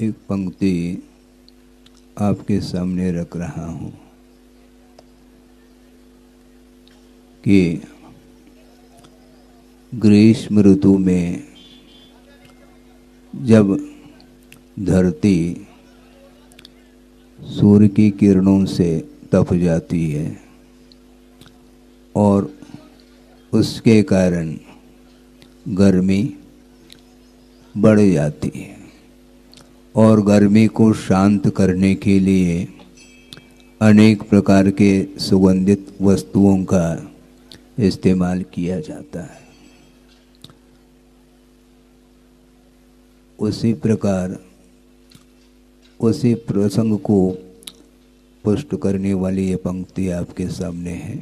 एक पंक्ति आपके सामने रख रहा हूं कि ग्रीष्म ऋतु में जब धरती सूर्य की किरणों से तप जाती है और उसके कारण गर्मी बढ़ जाती है और गर्मी को शांत करने के लिए अनेक प्रकार के सुगंधित वस्तुओं का इस्तेमाल किया जाता है। उसी प्रकार उसी प्रसंग को पुष्ट करने वाली ये पंक्ति आपके सामने है।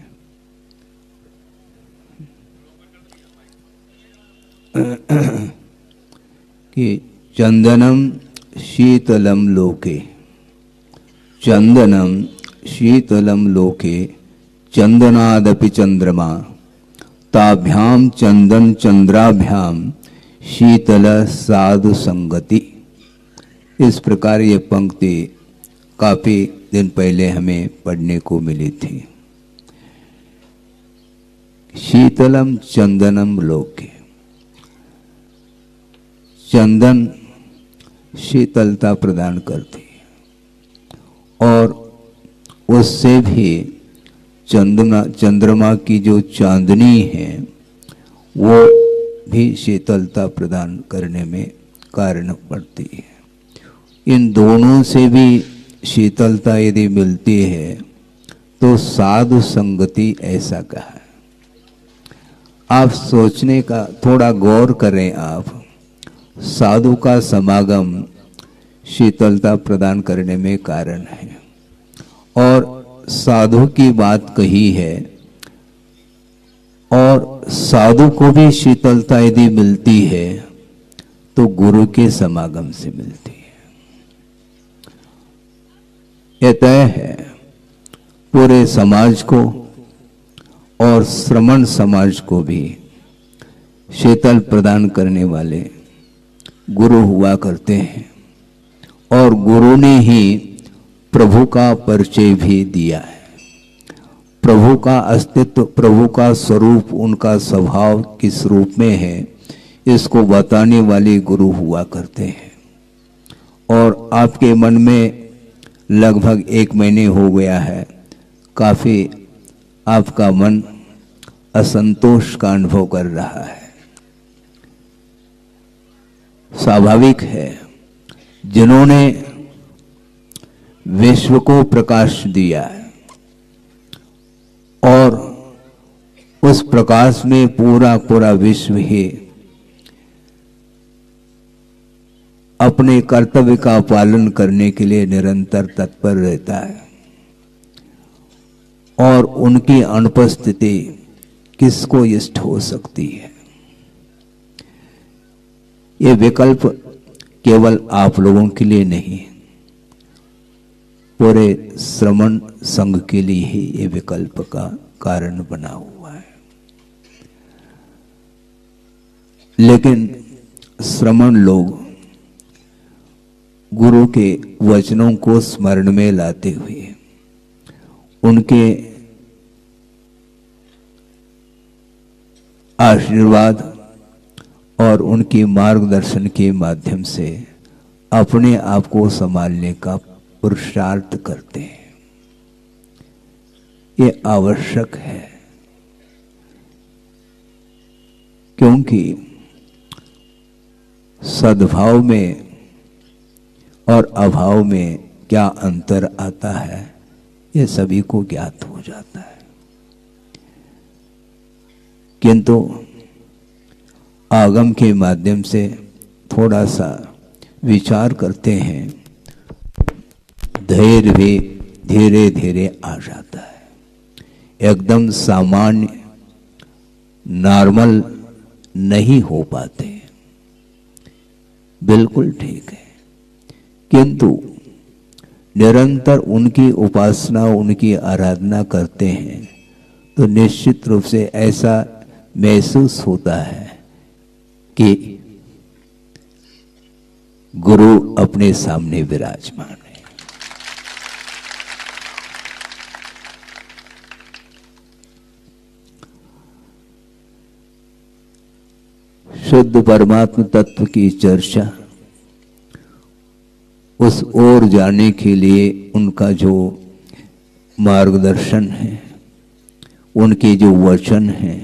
कि चंदनम शीतलम लोके, चंदनम शीतलम लोके चंदनादपि चंद्रमा ताभ्याम चंदन चंद्राभ्याम शीतल साधु संगति। इस प्रकार ये पंक्ति काफी दिन पहले हमें पढ़ने को मिली थी। शीतलम चंदनम लोके, चंदन शीतलता प्रदान करती है और उससे भी चंद्रमा की जो चांदनी है वो भी शीतलता प्रदान करने में कारण पड़ती है। इन दोनों से भी शीतलता यदि मिलती है तो साधु संगति ऐसा कहा है। आप सोचने का थोड़ा गौर करें। आप साधु का समागम शीतलता प्रदान करने में कारण है और साधु की बात कही है और साधु को भी शीतलता यदि मिलती है तो गुरु के समागम से मिलती है। यह तय है पूरे समाज को और श्रमण समाज को भी शीतल प्रदान करने वाले गुरु हुआ करते हैं और गुरु ने ही प्रभु का परिचय भी दिया है। प्रभु का अस्तित्व, प्रभु का स्वरूप, उनका स्वभाव किस रूप में है इसको बताने वाले गुरु हुआ करते हैं। और आपके मन में लगभग 1 महीने हो गया है, काफी आपका मन असंतोष का अनुभव कर रहा है। स्वाभाविक है, जिन्होंने विश्व को प्रकाश दिया है और उस प्रकाश में पूरा पूरा विश्व ही अपने कर्तव्य का पालन करने के लिए निरंतर तत्पर रहता है और उनकी अनुपस्थिति किसको इष्ट हो सकती है। ये विकल्प केवल आप लोगों के लिए नहीं, पूरे श्रमण संघ के लिए ही ये विकल्प का कारण बना हुआ है। लेकिन श्रमण लोग गुरु के वचनों को स्मरण में लाते हुए उनके आशीर्वाद और उनके मार्गदर्शन के माध्यम से अपने आप को संभालने का पुरुषार्थ करते हैं। ये आवश्यक है क्योंकि सद्भाव में और अभाव में क्या अंतर आता है ये सभी को ज्ञात हो जाता है। किंतु आगम के माध्यम से थोड़ा सा विचार करते हैं, धैर्य भी धीरे धीरे आ जाता है। एकदम सामान्य नॉर्मल नहीं हो पाते, बिल्कुल ठीक है, किंतु निरंतर उनकी उपासना, उनकी आराधना करते हैं तो निश्चित रूप से ऐसा महसूस होता है कि गुरु अपने सामने विराजमान है। शुद्ध परमात्मा तत्व की चर्चा, उस ओर जाने के लिए उनका जो मार्गदर्शन है, उनके जो वचन हैं,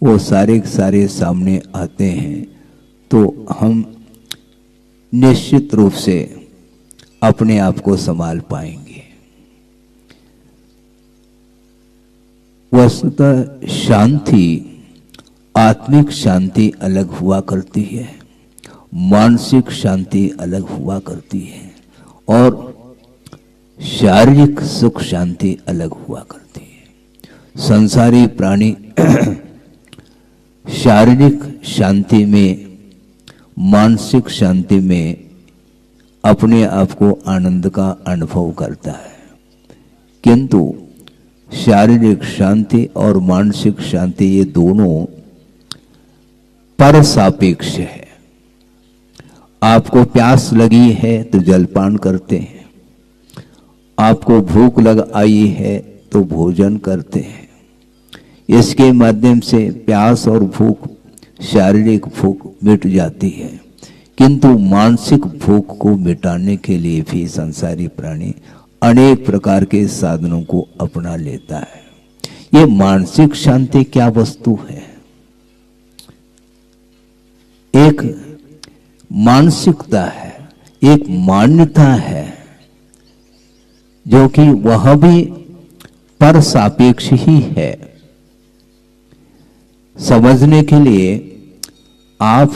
वो सारे के सारे सामने आते हैं, तो हम निश्चित रूप से अपने आप को संभाल पाएंगे। वस्तुतः शांति, आत्मिक शांति अलग हुआ करती है, मानसिक शांति अलग हुआ करती है, और शारीरिक सुख शांति अलग हुआ करती है। संसारी प्राणी शारीरिक शांति में, मानसिक शांति में अपने आप को आनंद का अनुभव करता है, किंतु शारीरिक शांति और मानसिक शांति ये दोनों पर सापेक्ष है। आपको प्यास लगी है तो जलपान करते हैं, आपको भूख लग आई है तो भोजन करते हैं। इसके माध्यम से प्यास और भूख, शारीरिक भूख मिट जाती है, किंतु मानसिक भूख को मिटाने के लिए भी संसारी प्राणी अनेक प्रकार के साधनों को अपना लेता है। ये मानसिक शांति क्या वस्तु है? एक मानसिकता है, एक मान्यता है, जो कि वह भी पर सापेक्ष ही है। समझने के लिए आप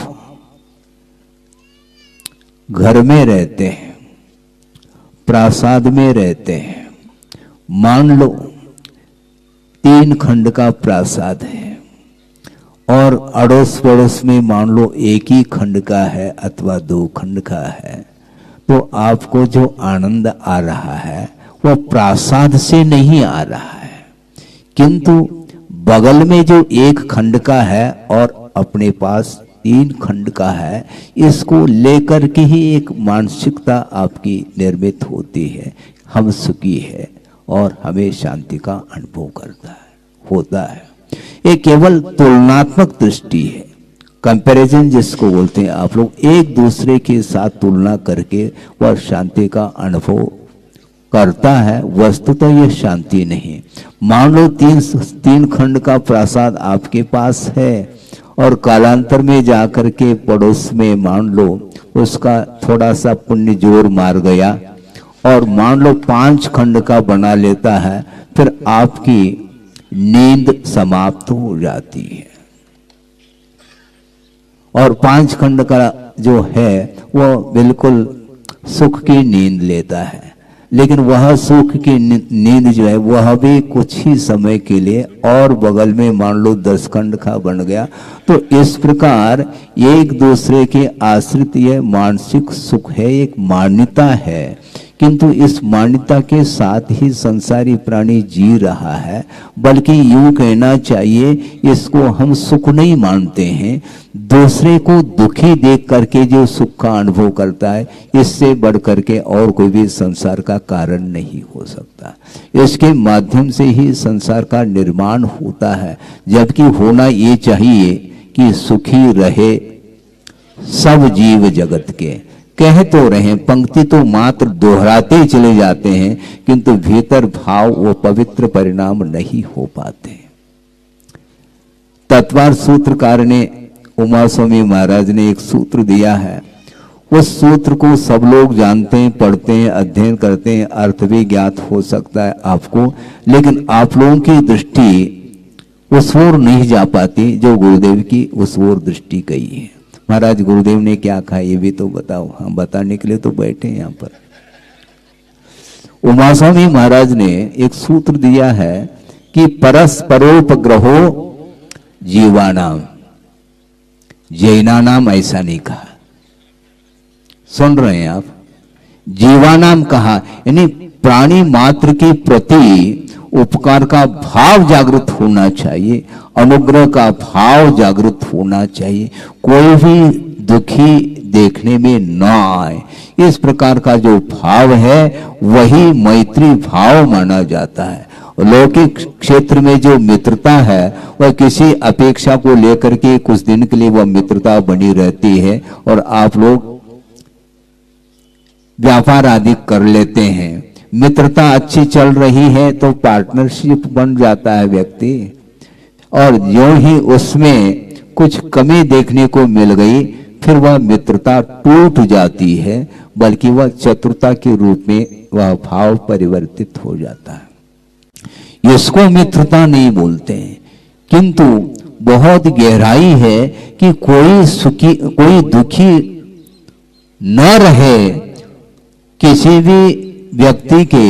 घर में रहते हैं, प्रासाद में रहते हैं, मान लो 3 खंड का प्रासाद है, और अड़ोस पड़ोस में मान लो 1 ही खंड का है अथवा 2 खंड का है, तो आपको जो आनंद आ रहा है वह प्रासाद से नहीं आ रहा है, किंतु बगल में जो 1 खंड का है और अपने पास 3 खंड का है, इसको लेकर के ही एक मानसिकता आपकी निर्मित होती है। हम सुखी है और हमें शांति का अनुभव होता है। ये केवल तुलनात्मक दृष्टि है, कंपैरिजन जिसको बोलते हैं आप लोग, एक दूसरे के साथ तुलना करके वह शांति का अनुभव करता है। वस्तुतः ये शांति नहीं। मान लो 3 खंड का प्रासाद आपके पास है और कालांतर में जाकर के पड़ोस में मान लो उसका थोड़ा सा पुण्य जोर मार गया और मान लो 5 खंड का बना लेता है, फिर आपकी नींद समाप्त हो जाती है और 5 खंड का जो है वो बिल्कुल सुख की नींद लेता है। लेकिन वह सुख की नींद जो है वह भी कुछ ही समय के लिए, और बगल में मान लो 10 खंड का बन गया। तो इस प्रकार एक दूसरे के आश्रित यह मानसिक सुख है, एक मान्यता है, किंतु इस मान्यता के साथ ही संसारी प्राणी जी रहा है। बल्कि यूं कहना चाहिए, इसको हम सुख नहीं मानते हैं, दूसरे को दुखी देख करके जो सुख का अनुभव करता है, इससे बढ़ करके और कोई भी संसार का कारण नहीं हो सकता। इसके माध्यम से ही संसार का निर्माण होता है, जबकि होना ये चाहिए कि सुखी रहे सब जीव जगत के। कह तो रहे, पंक्ति तो मात्र दोहराते चले जाते हैं, किंतु भीतर भाव वो पवित्र परिणाम नहीं हो पाते। तत्वार सूत्रकार ने, उमा स्वामी महाराज ने एक सूत्र दिया है। उस सूत्र को सब लोग जानते हैं, पढ़ते हैं, अध्ययन करते हैं, अर्थ भी ज्ञात हो सकता है आपको, लेकिन आप लोगों की दृष्टि उस ओर नहीं जा पाती जो गुरुदेव की उस ओर दृष्टि गई है। महाराज गुरुदेव ने क्या कहा ये भी तो बताओ। हम बताने के लिए तो बैठे हैं यहाँ पर। उमा स्वामी महाराज ने एक सूत्र दिया है कि परस्परोपग्रहो जीवानाम, जैनानाम ऐसा नहीं कहा। सुन रहे हैं आप? जीवानाम कहा, यानी प्राणी मात्र के प्रति उपकार का भाव जागृत होना चाहिए, अनुग्रह का भाव जागृत होना चाहिए। कोई भी दुखी देखने में न आए। इस प्रकार का जो भाव है वही मैत्री भाव माना जाता है। लौकिक क्षेत्र में जो मित्रता है वह किसी अपेक्षा को लेकर के कुछ दिन के लिए वह मित्रता बनी रहती है और आप लोग व्यापार आदि कर लेते हैं। मित्रता अच्छी चल रही है तो पार्टनरशिप बन जाता है व्यक्ति, और यूं ही उसमें कुछ कमी देखने को मिल गई फिर वह मित्रता टूट जाती है, बल्कि वह चतुरता के रूप में वह भाव परिवर्तित हो जाता है। इसको मित्रता नहीं बोलते हैं, किंतु बहुत गहराई है कि कोई सुखी कोई दुखी न रहे, किसी भी व्यक्ति के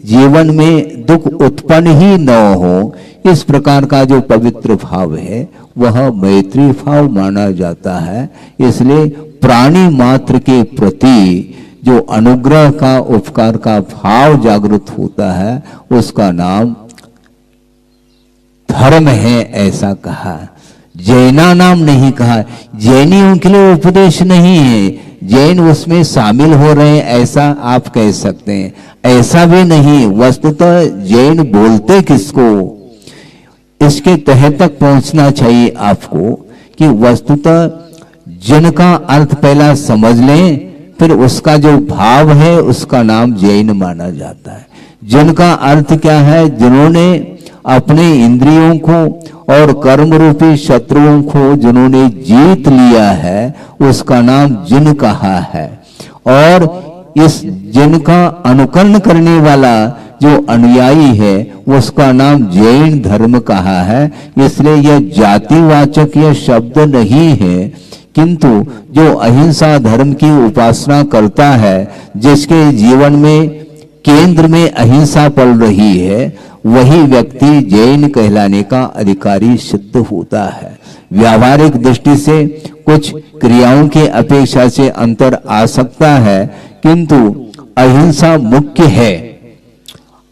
जीवन में दुख उत्पन्न ही न हो। इस प्रकार का जो पवित्र भाव है वह मैत्री भाव माना जाता है। इसलिए प्राणी मात्र के प्रति जो अनुग्रह का उपकार का भाव जागृत होता है उसका नाम धर्म है, ऐसा कहा। जैना नाम नहीं कहा। जैनियों के लिए उपदेश नहीं है, जैन उसमें शामिल हो रहे हैं ऐसा आप कह सकते हैं, ऐसा भी नहीं। वस्तुतः जैन बोलते किसको, इसके तह तक पहुंचना चाहिए आपको कि वस्तुतः जन का अर्थ पहला समझ लें, फिर उसका जो भाव है उसका नाम जैन माना जाता है। जन का अर्थ क्या है, जिन्होंने अपने इंद्रियों को और कर्म रूपी शत्रुओं को जिन्होंने जीत लिया है उसका नाम जिन कहा है, और इस जिन का अनुकरण करने वाला जो अनुयायी है उसका नाम जैन धर्म कहा है। इसलिए यह जातिवाचक यह शब्द नहीं है, किंतु जो अहिंसा धर्म की उपासना करता है, जिसके जीवन में केंद्र में अहिंसा पल रही है, वही व्यक्ति जैन कहलाने का अधिकारी सिद्ध होता है। व्यावहारिक दृष्टि से कुछ क्रियाओं के अपेक्षा से अंतर आ सकता है, किंतु अहिंसा मुख्य है।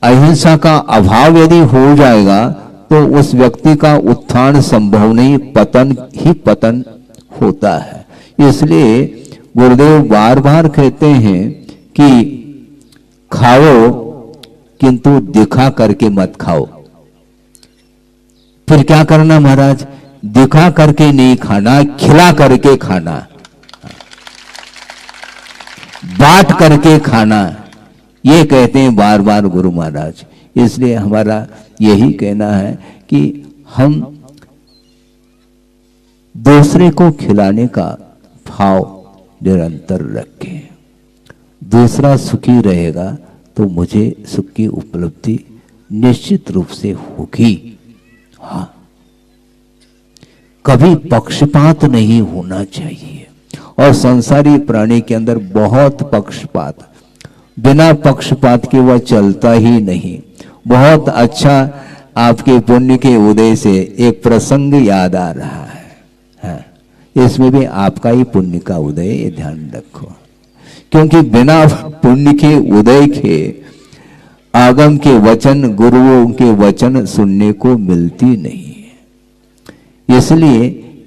अहिंसा का अभाव यदि हो जाएगा तो उस व्यक्ति का उत्थान संभव नहीं, पतन ही पतन होता है। इसलिए गुरुदेव बार बार कहते हैं कि खाओ किंतु दिखा करके मत खाओ। फिर क्या करना महाराज, दिखा करके नहीं खाना, खिला करके खाना, बांट करके खाना, ये कहते हैं बार बार गुरु महाराज। इसलिए हमारा यही कहना है कि हम दूसरे को खिलाने का भाव निरंतर रखें। दूसरा सुखी रहेगा तो मुझे सुख की उपलब्धि निश्चित रूप से होगी। हाँ, कभी पक्षपात नहीं होना चाहिए, और संसारी प्राणी के अंदर बहुत पक्षपात, बिना पक्षपात के वह चलता ही नहीं। बहुत अच्छा, आपके पुण्य के उदय से एक प्रसंग याद आ रहा है। हाँ, इसमें भी आपका ही पुण्य का उदय, ये ध्यान रखो, क्योंकि बिना पुण्य के उदय के आगम के वचन, गुरुओं के वचन सुनने को मिलती नहीं है। इसलिए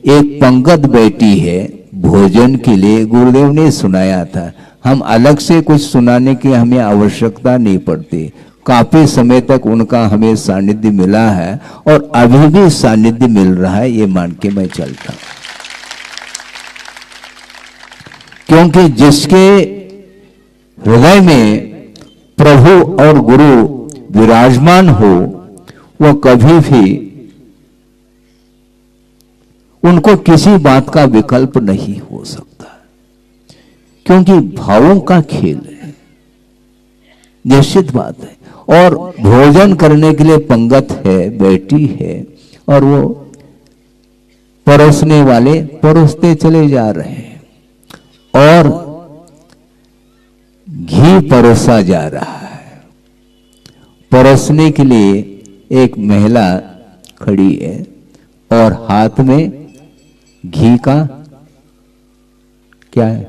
एक पंगत बैठी है भोजन के लिए, गुरुदेव ने सुनाया था। हम अलग से कुछ सुनाने की हमें आवश्यकता नहीं पड़ती, काफी समय तक उनका हमें सानिध्य मिला है और अभी भी सानिध्य मिल रहा है, ये मान के मैं चलता हूं। क्योंकि जिसके हृदय में प्रभु और गुरु विराजमान हो, वह कभी भी उनको किसी बात का विकल्प नहीं हो सकता, क्योंकि भावों का खेल है, निश्चित बात है। और भोजन करने के लिए पंगत है, बैठी है, और वो परोसने वाले परोसते चले जा रहे हैं और घी परोसा जा रहा है। परोसने के लिए एक महिला खड़ी है और हाथ में घी का क्या है,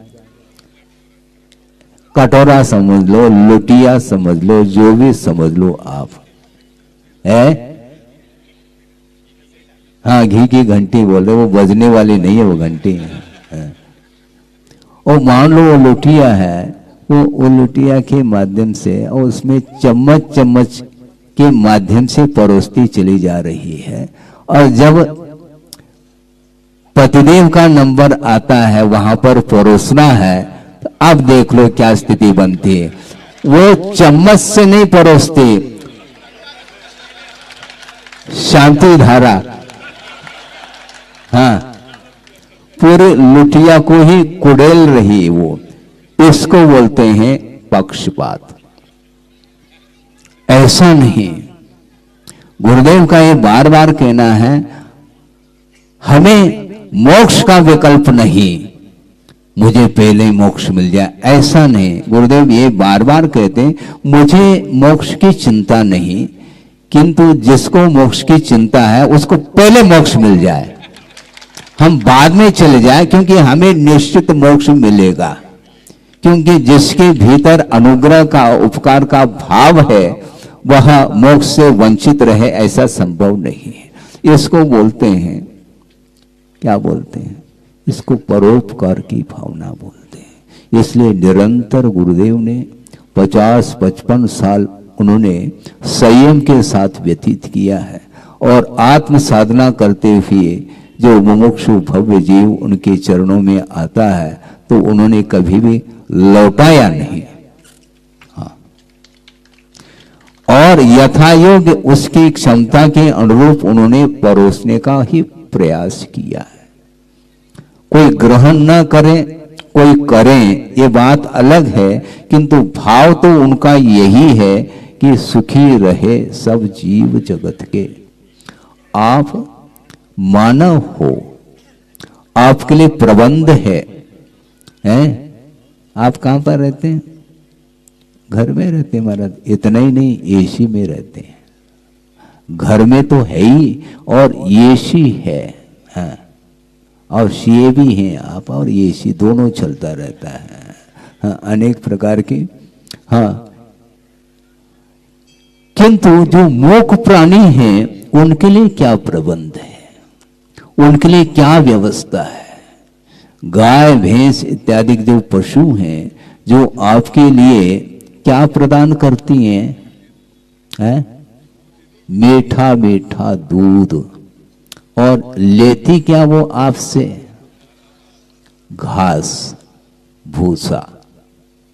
कटोरा समझ लो, लुटिया समझ लो, जो भी समझ लो आप, है। हाँ, घी की घंटी बोल रहे, वो बजने वाली नहीं है, वो घंटी है। और मान लो वो लोटिया है, वो लोटिया के माध्यम से और उसमें चम्मच चम्मच के माध्यम से परोसती चली जा रही है। और जब पतिदेव का नंबर आता है वहां पर परोसना है, तो अब देख लो क्या स्थिति बनती है। वो चम्मच से नहीं परोसते, शांति धारा, हाँ, पूरे लुटिया को ही कुड़ेल रही वो। इसको बोलते हैं पक्षपात। ऐसा नहीं, गुरुदेव का ये बार बार कहना है, हमें मोक्ष का विकल्प नहीं, मुझे पहले ही मोक्ष मिल जाए, ऐसा नहीं। गुरुदेव ये बार बार कहते हैं, मुझे मोक्ष की चिंता नहीं, किंतु जिसको मोक्ष की चिंता है उसको पहले मोक्ष मिल जाए, हम बाद में चले जाए, क्योंकि हमें निश्चित मोक्ष मिलेगा। क्योंकि जिसके भीतर अनुग्रह का, उपकार का भाव है, वह मोक्ष से वंचित रहे, ऐसा संभव नहीं है। इसको बोलते हैं, क्या बोलते हैं, इसको परोपकार की भावना बोलते हैं। इसलिए निरंतर गुरुदेव ने 50-55 साल उन्होंने संयम के साथ व्यतीत किया है। और आत्म साधना करते हुए जो मुमुक्षु भव्य जीव उनके चरणों में आता है, तो उन्होंने कभी भी लौटाया नहीं, हाँ, और यथायोग्य उसकी क्षमता के अनुरूप उन्होंने परोसने का ही प्रयास किया है। कोई ग्रहण न करे, कोई करें, ये बात अलग है, किंतु भाव तो उनका यही है कि सुखी रहे सब जीव जगत के। आप मानव हो, आपके लिए प्रबंध है, हैं? आप कहां पर रहते हैं? घर में रहते हैं महाराज। इतना ही नहीं, एसी में रहते हैं। घर में तो है ही और एसी है, हाँ, और सीए भी हैं आप, और एसी दोनों चलता रहता है, हाँ, अनेक प्रकार की, हाँ। किंतु जो मूक प्राणी हैं उनके लिए क्या प्रबंध है, उनके लिए क्या व्यवस्था है? गाय भैंस इत्यादि जो पशु हैं, जो आपके लिए क्या प्रदान करती हैं, है? मीठा मीठा दूध, और लेती क्या वो आपसे? घास भूसा,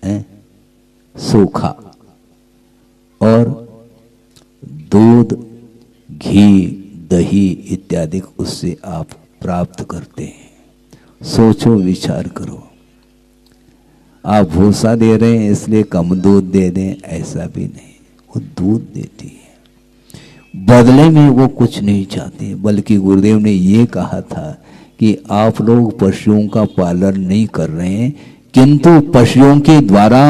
है? सूखा, और दूध घी दही इत्यादि उससे आप प्राप्त करते हैं। सोचो, विचार करो। आप भूसा दे रहे हैं इसलिए कम दूध दे दें, ऐसा भी नहीं, वो दूध देती है। बदले में वो कुछ नहीं चाहते, बल्कि गुरुदेव ने ये कहा था कि आप लोग पशुओं का पालन नहीं कर रहे हैं, किंतु पशुओं के द्वारा,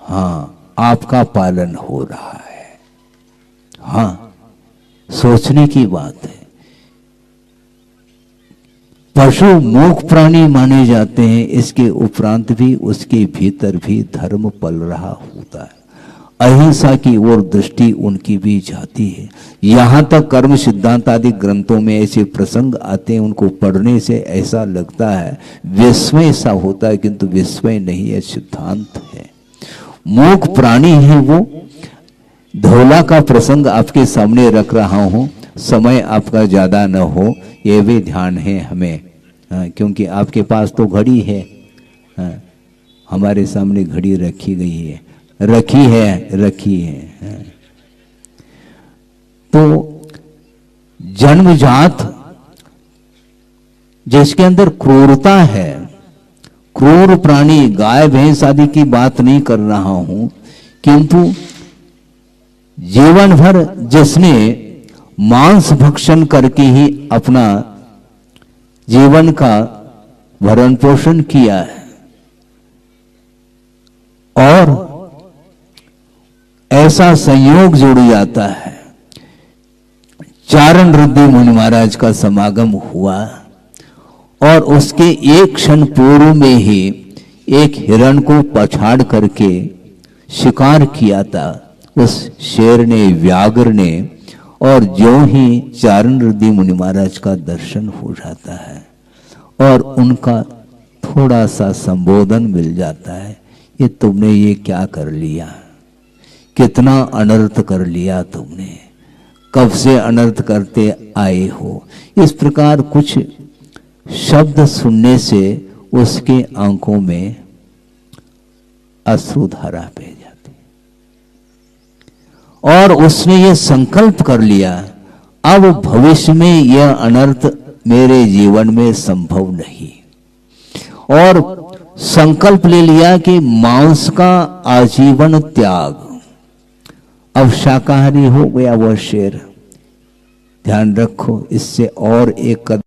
हाँ, आपका पालन हो रहा है। हाँ, सोचने की बात है। पशु मूक प्राणी माने जाते हैं, इसके उपरांत भी उसके भीतर भी धर्म पल रहा होता है। अहिंसा की ओर दृष्टि उनकी भी जाती है। यहाँ तक कर्म सिद्धांत आदि ग्रंथों में ऐसे प्रसंग आते हैं, उनको पढ़ने से ऐसा लगता है, विस्मय सा होता है, किंतु विस्मय नहीं है, सिद्धांत है। मूक प्राणी है वो। धौला का प्रसंग आपके सामने रख रहा हूं, समय आपका ज्यादा न हो ये भी ध्यान है हमें, क्योंकि आपके पास तो घड़ी है, हमारे सामने घड़ी रखी गई है, रखी है। तो जन्मजात जिसके अंदर क्रूरता है, क्रूर प्राणी, गाय भैंस आदि की बात नहीं कर रहा हूं, किंतु जीवन भर जिसने मांस भक्षण करके ही अपना जीवन का भरण पोषण किया है, और ऐसा संयोग जुड़ जाता है। चारण रुद्र मुनि महाराज का समागम हुआ, और उसके एक क्षण पूर्व में ही एक हिरण को पछाड़ करके शिकार किया था उस शेर ने, व्याघ्र ने, और जो ही चारण रुद्र मुनि महाराज का दर्शन हो जाता है और उनका थोड़ा सा संबोधन मिल जाता है, ये तुमने ये क्या कर लिया, कितना अनर्थ कर लिया तुमने, कब से अनर्थ करते आए हो। इस प्रकार कुछ शब्द सुनने से उसके आंखों में अश्रुधारा बह जाती और उसने ये संकल्प कर लिया, अब भविष्य में यह अनर्थ मेरे जीवन में संभव नहीं, और संकल्प ले लिया कि मांस का आजीवन त्याग। अब शाकाहारी हो गया वह शेर। ध्यान रखो, इससे और एक कदम,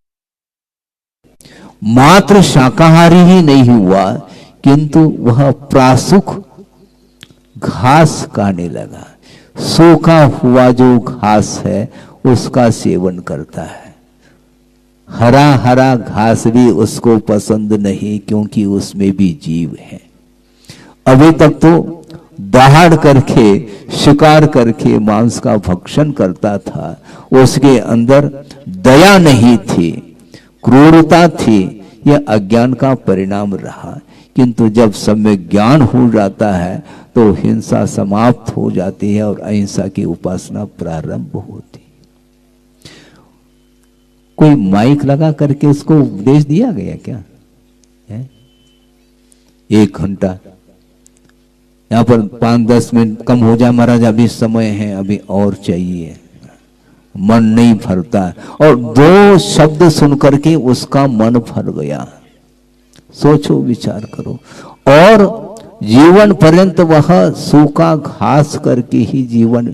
मात्र शाकाहारी ही नहीं हुआ किंतु वह प्रासुख घास खाने लगा। सूखा हुआ जो घास है उसका सेवन करता है। हरा हरा घास भी उसको पसंद नहीं, क्योंकि उसमें भी जीव है। अभी तक तो दहाड़ करके शिकार करके मांस का भक्षण करता था, उसके अंदर दया नहीं थी, क्रूरता थी। यह अज्ञान का परिणाम रहा, किंतु जब सम्यक ज्ञान हो जाता है तो हिंसा समाप्त हो जाती है और अहिंसा की उपासना प्रारंभ होती। कोई माइक लगा करके उसको उपदेश दिया गया क्या है? 1 घंटा यहां पर 5-10 मिनट कम हो जाए महाराज, अभी समय है, अभी और चाहिए, मन नहीं भरता। और 2 शब्द सुन करके उसका मन भर गया। सोचो, विचार करो, और जीवन पर्यंत वह सूखा घास करके ही जीवन,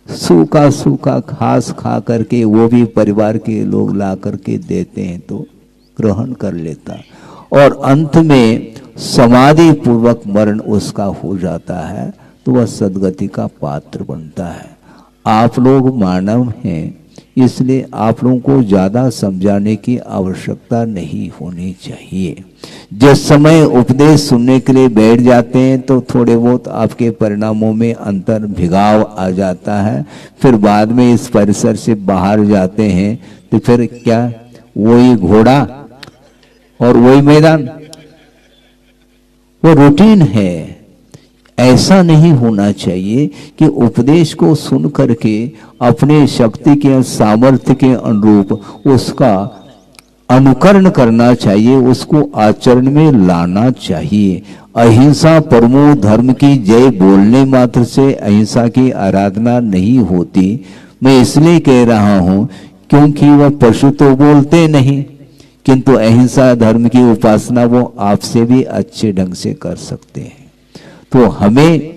सूखा सूखा घास खा करके, वो भी परिवार के लोग ला करके देते हैं तो ग्रहण कर लेता, और अंत में समाधि पूर्वक मरण उसका हो जाता है, तो वह सद्गति का पात्र बनता है। आप लोग मानव हैं, इसलिए आप लोगों को ज्यादा समझाने की आवश्यकता नहीं होनी चाहिए। जिस समय उपदेश सुनने के लिए बैठ जाते हैं तो थोड़े बहुत आपके परिणामों में अंतर भिगाव आ जाता है, फिर बाद में इस परिसर से बाहर जाते हैं तो फिर क्या, वही घोड़ा और वही मैदान, वो रूटीन है। ऐसा नहीं होना चाहिए कि उपदेश को सुन करके अपने शक्ति के सामर्थ्य के अनुरूप उसका अनुकरण करना चाहिए, उसको आचरण में लाना चाहिए। अहिंसा परमो धर्म की जय बोलने मात्र से अहिंसा की आराधना नहीं होती। मैं इसलिए कह रहा हूं क्योंकि वह पशु तो बोलते नहीं, किंतु अहिंसा धर्म की उपासना वो आपसे भी अच्छे ढंग से कर सकते हैं। तो हमें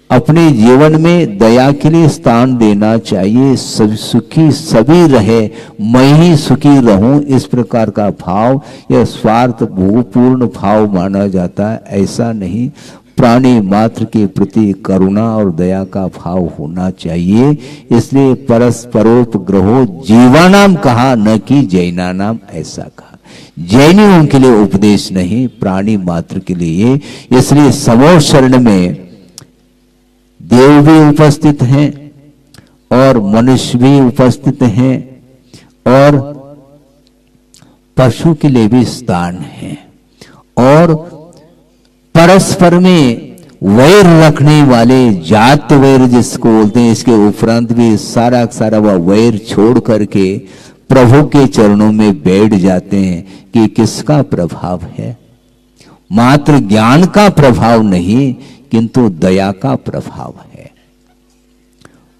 अपने जीवन में दया के लिए स्थान देना चाहिए। सब सुखी सभी रहे, मैं ही सुखी रहूं, इस प्रकार का भाव यह स्वार्थ भूपूर्ण भाव माना जाता है। ऐसा नहीं, प्राणी मात्र के प्रति करुणा और दया का भाव होना चाहिए। इसलिए परस्परोपग्रहो जीवानाम कहा, न कि जैनानाम ऐसा कहा। जैनियों के लिए उपदेश नहीं, प्राणी मात्र के लिए। इसलिए समूह शरण में देव भी उपस्थित हैं और मनुष्य भी उपस्थित हैं और पशु के लिए भी स्थान है, और परस्पर में वैर रखने वाले, जात वैर जिसको बोलते हैं, इसके उपरांत भी सारा सारा वह वैर छोड़ करके प्रभु के चरणों में बैठ जाते हैं कि किसका प्रभाव है? मात्र ज्ञान का प्रभाव नहीं, किंतु दया का प्रभाव है।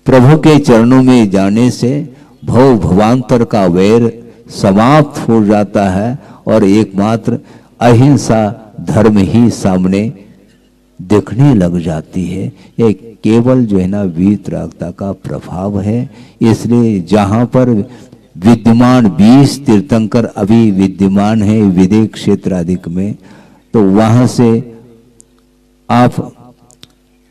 प्रभु के चरणों में जाने से भव भवांतर का वैर समाप्त हो जाता है और एकमात्र अहिंसा धर्म ही सामने दिखने लग जाती है। ये केवल जो है ना वीतरागता का प्रभाव है। इसलिए जहां पर विद्यमान 20 तीर्थंकर अभी विद्यमान है विदेह क्षेत्र अधिक में, तो वहां से आप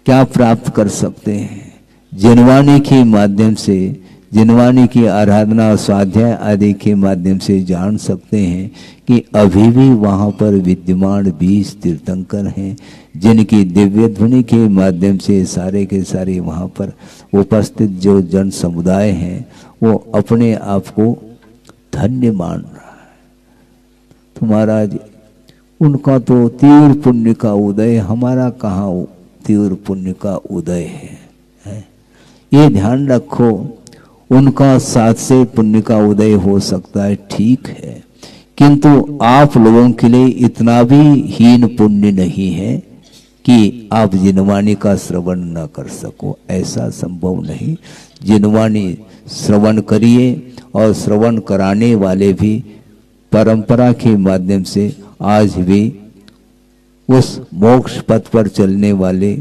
क्या प्राप्त कर सकते हैं? जिनवाणी के माध्यम से, जिनवाणी की आराधना और स्वाध्याय आदि के माध्यम से जान सकते हैं कि अभी भी वहां पर विद्यमान 20 तीर्थंकर हैं, जिनकी दिव्य ध्वनि के माध्यम से सारे के सारे वहां पर उपस्थित जो जन समुदाय हैं वो अपने आप को धन्य मान रहा है। तो महाराज उनका तो तीव्र पुण्य का उदय, हमारा कहाँ तीव्र पुण्य का उदय है? ये ध्यान रखो। उनका 7 से पुण्य का उदय हो सकता है, ठीक है, किंतु आप लोगों के लिए इतना भी हीन पुण्य नहीं है कि आप जिनवाणी का श्रवण न कर सको, ऐसा संभव नहीं। जिनवाणी श्रवण करिए, और श्रवण कराने वाले भी परंपरा के माध्यम से आज भी उस मोक्ष पथ पर चलने वाले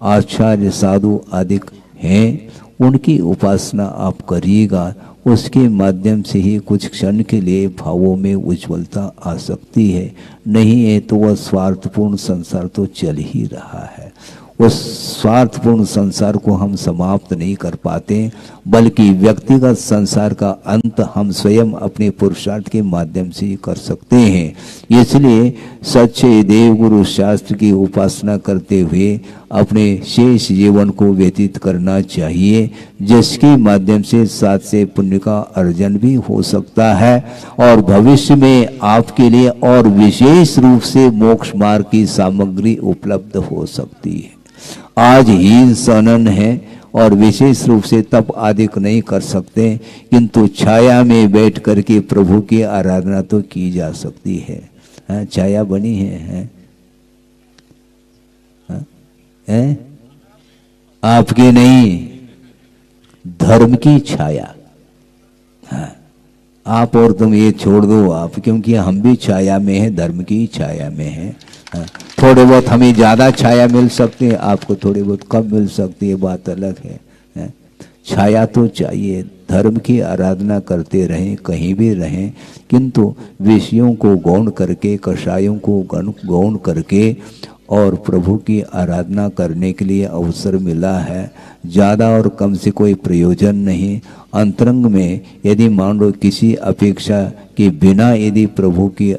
आचार्य साधु आदि हैं, उनकी उपासना आप करिएगा। उसके माध्यम से ही कुछ क्षण के लिए भावों में उज्ज्वलता आ सकती है, नहीं है तो वह स्वार्थपूर्ण संसार तो चल ही रहा है। उस स्वार्थपूर्ण संसार को हम समाप्त नहीं कर पाते, बल्कि व्यक्तिगत संसार का अंत हम स्वयं अपने पुरुषार्थ के माध्यम से ही कर सकते हैं। इसलिए सच्चे देव गुरु शास्त्र की उपासना करते हुए अपने शेष जीवन को व्यतीत करना चाहिए, जिसके माध्यम से 7 से पुण्य का अर्जन भी हो सकता है, और भविष्य में आपके लिए और विशेष रूप से मोक्ष मार्ग की सामग्री उपलब्ध हो सकती है। आज ही सनन है और विशेष रूप से तप आदि नहीं कर सकते, किंतु छाया में बैठ करके प्रभु की आराधना तो की जा सकती है। छाया बनी है? आपकी नहीं, धर्म की छाया। आप और तुम ये छोड़ दो आप, क्योंकि हम भी छाया में हैं, धर्म की छाया में हैं। थोड़े बहुत हमें ज़्यादा छाया मिल सकती है, आपको थोड़ी बहुत कम मिल सकती है, बात अलग है। छाया तो चाहिए, धर्म की आराधना करते रहें, कहीं भी रहें, किंतु विषयों को गौण करके, कषायों को गौण करके और प्रभु की आराधना करने के लिए अवसर मिला है। ज़्यादा और कम से कोई प्रयोजन नहीं। अंतरंग में यदि मान लो किसी अपेक्षा के बिना यदि प्रभु की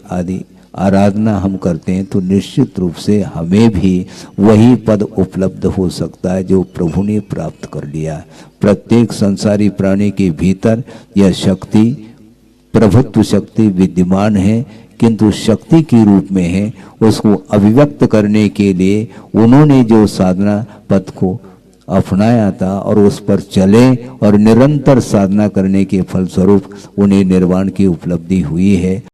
आराधना हम करते हैं, तो निश्चित रूप से हमें भी वही पद उपलब्ध हो सकता है जो प्रभु ने प्राप्त कर लिया। प्रत्येक संसारी प्राणी के भीतर यह शक्ति, प्रभुत्व शक्ति विद्यमान है, किंतु शक्ति के रूप में है। उसको अभिव्यक्त करने के लिए उन्होंने जो साधना पथ को अपनाया था और उस पर चले, और निरंतर साधना करने के फलस्वरूप उन्हें निर्वाण की उपलब्धि हुई है।